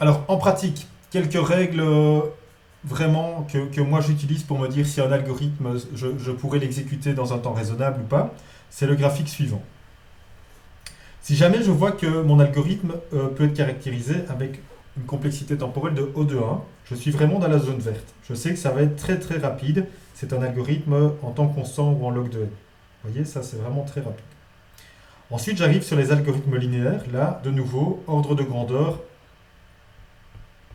Alors, en pratique, quelques règles vraiment que moi j'utilise pour me dire si un algorithme, je pourrais l'exécuter dans un temps raisonnable ou pas. C'est le graphique suivant. Si jamais je vois que mon algorithme peut être caractérisé avec une complexité temporelle de O de 1, je suis vraiment dans la zone verte. Je sais que ça va être très très rapide. C'est un algorithme en temps constant ou en log de n. Vous voyez, ça c'est vraiment très rapide. Ensuite, j'arrive sur les algorithmes linéaires. Là, de nouveau, ordre de grandeur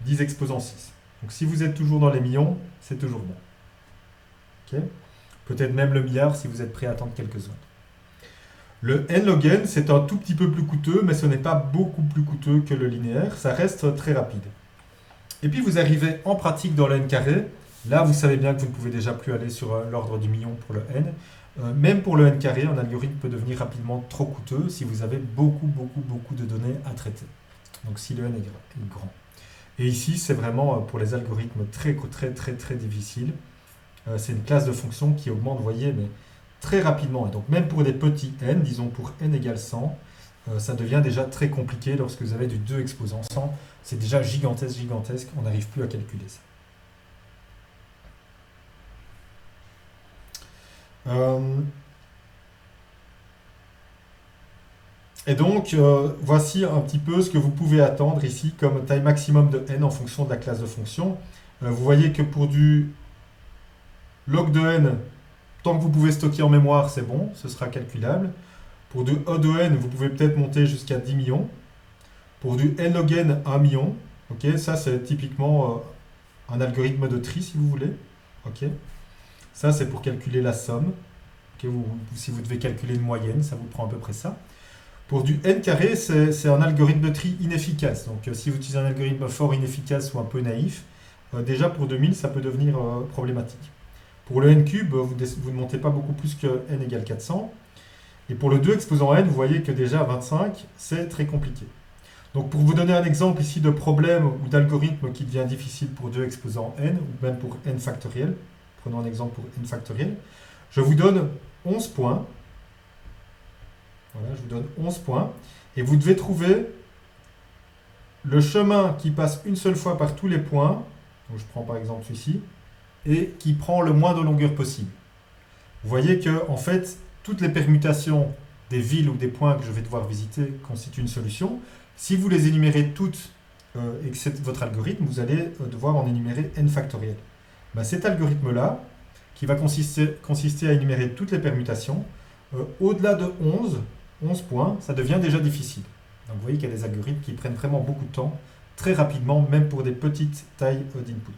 10 exposant 6. Donc si vous êtes toujours dans les millions, c'est toujours bon. Okay, peut-être même le milliard si vous êtes prêt à attendre quelques secondes. Le n log n, c'est un tout petit peu plus coûteux, mais ce n'est pas beaucoup plus coûteux que le linéaire. Ça reste très rapide. Et puis vous arrivez en pratique dans le n carré. Là, vous savez bien que vous ne pouvez déjà plus aller sur l'ordre du million pour le n. Même pour le n carré, un algorithme peut devenir rapidement trop coûteux si vous avez beaucoup de données à traiter. Donc si le n est grand. Et ici, c'est vraiment pour les algorithmes très difficiles. C'est une classe de fonction qui augmente, vous voyez, mais très rapidement. Et donc même pour des petits n, disons pour n égale 100, ça devient déjà très compliqué lorsque vous avez du 2 exposant 100. C'est déjà gigantesque, on n'arrive plus à calculer ça. Et donc, voici un petit peu ce que vous pouvez attendre ici comme taille maximum de n en fonction de la classe de fonction. Vous voyez que pour du log de n, tant que vous pouvez stocker en mémoire, c'est bon, ce sera calculable. Pour du O de n, vous pouvez peut-être monter jusqu'à 10 millions. Pour du n log n, 1 million. Okay, ça, c'est typiquement un algorithme de tri, si vous voulez. Okay. Ça, c'est pour calculer la somme. Okay, si vous devez calculer une moyenne, ça vous prend à peu près ça. Pour du n carré, c'est un algorithme de tri inefficace. Donc, si vous utilisez un algorithme fort inefficace ou un peu naïf, déjà pour 2000, ça peut devenir problématique. Pour le n cube, vous ne montez pas beaucoup plus que n égale 400. Et pour le 2 exposant n, vous voyez que déjà à 25, c'est très compliqué. Donc pour vous donner un exemple ici de problème ou d'algorithme qui devient difficile pour 2 exposant n, ou même pour n factoriel, prenons un exemple pour n factoriel, je vous donne 11 points. Voilà, je vous donne 11 points. Et vous devez trouver le chemin qui passe une seule fois par tous les points. Donc je prends par exemple celui-ci. Et qui prend le moins de longueur possible. Vous voyez que, en fait, toutes les permutations des villes ou des points que je vais devoir visiter constituent une solution. Si vous les énumérez toutes et que c'est votre algorithme, vous allez devoir en énumérer n factoriel. Ben, cet algorithme-là, qui va consister à énumérer toutes les permutations, au-delà de 11 points, ça devient déjà difficile. Donc vous voyez qu'il y a des algorithmes qui prennent vraiment beaucoup de temps, très rapidement, même pour des petites tailles d'input.